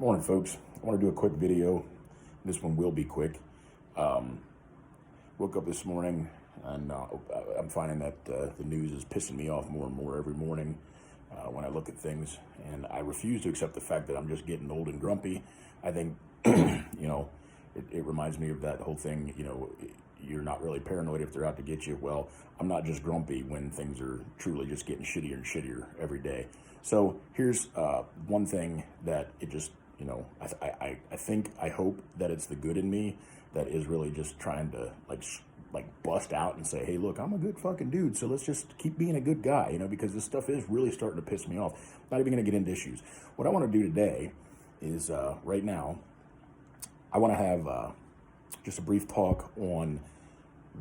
Morning, folks. I want to do a quick video. This one will be quick. Woke up this morning and I'm finding that the news is pissing me off more and more every morning when I look at things. And I refuse to accept the fact that I'm just getting old and grumpy. I think, it reminds me of that whole thing, you're not really paranoid if they're out to get you. Well, I'm not just grumpy when things are truly just getting shittier and shittier every day. So here's one thing that it just, I hope that it's the good in me that is really just trying to like bust out and say, hey, look, I'm a good fucking dude. So let's just keep being a good guy, because this stuff is really starting to piss me off. Not even going to get into issues. What I want to do today is right now, I want to have just a brief talk on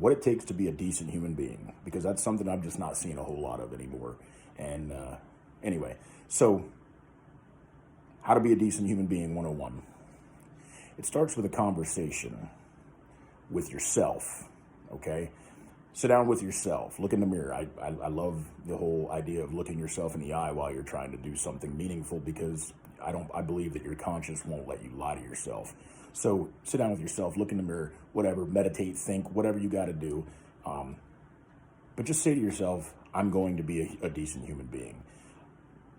what it takes to be a decent human being, because that's something I'm just not seeing a whole lot of anymore. And anyway, so how to be a decent human being 101. It starts with a conversation with yourself, okay? Sit down with yourself, look in the mirror. I love the whole idea of looking yourself in the eye while you're trying to do something meaningful, because I believe that your conscience won't let you lie to yourself. So sit down with yourself, look in the mirror, whatever, meditate, think, whatever you got to do. But just say to yourself, I'm going to be a decent human being.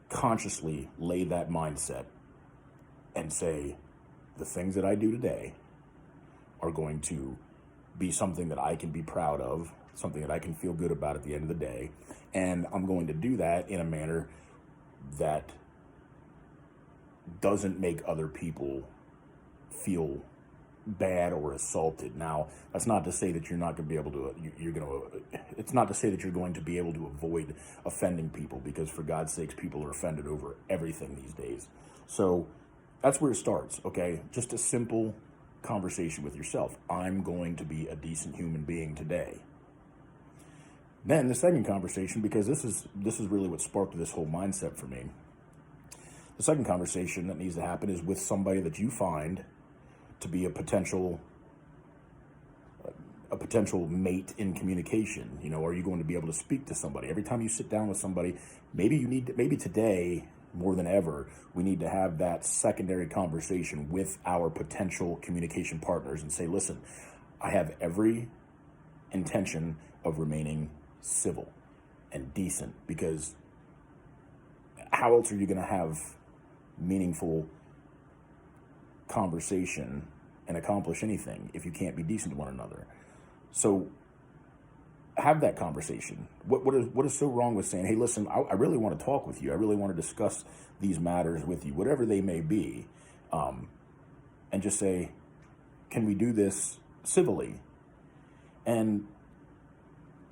Consciously lay that mindset and say, the things that I do today are going to be something that I can be proud of, something that I can feel good about at the end of the day. And I'm going to do that in a manner that doesn't make other people feel bad or assaulted. Now, that's not to say that you're not going to be able to, it's not to say that you're going to be able to avoid offending people, because for God's sakes, people are offended over everything these days. So that's where it starts, okay? Just a simple conversation with yourself. I'm going to be a decent human being today. Then the second conversation, because this is really what sparked this whole mindset for me. The second conversation that needs to happen is with somebody that you find to be a potential mate in communication. Are you going to be able to speak to somebody? Every time you sit down with somebody, maybe today, more than ever, we need to have that secondary conversation with our potential communication partners and say, listen, I have every intention of remaining civil and decent, because how else are you going to have meaningful conversation and accomplish anything if you can't be decent to one another? So have that conversation. What is so wrong with saying, hey, listen, I really want to talk with you. I really want to discuss these matters with you, whatever they may be. And just say, can we do this civilly? And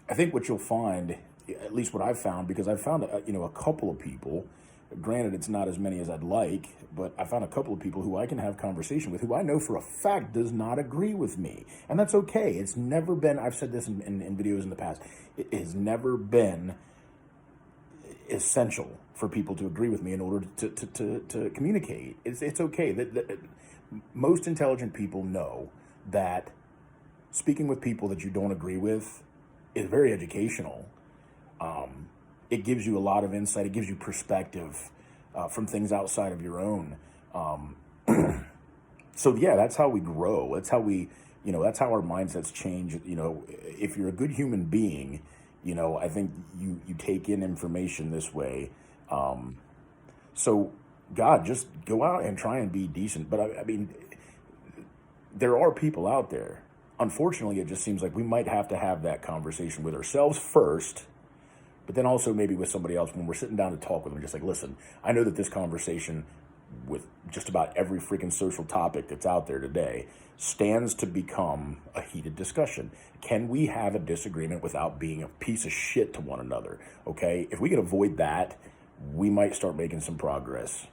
I think what you'll find, at least what I've found, because I've found, a couple of people, granted, it's not as many as I'd like, but I found a couple of people who I can have conversation with, who I know for a fact does not agree with me. And that's okay. It's never been, I've said this in videos in the past, it has never been essential for people to agree with me in order to communicate. It's okay. That most intelligent people know that speaking with people that you don't agree with is very educational. It gives you a lot of insight. It gives you perspective from things outside of your own. So yeah, that's how we grow. That's how we, that's how our mindsets change. If you're a good human being, I think you take in information this way. So God, just go out and try and be decent. But I mean, there are people out there. Unfortunately, it just seems like we might have to have that conversation with ourselves first, but then also maybe with somebody else when we're sitting down to talk with them. Just like, listen, I know that this conversation with just about every freaking social topic that's out there today stands to become a heated discussion. Can we have a disagreement without being a piece of shit to one another? Okay, if we can avoid that, we might start making some progress.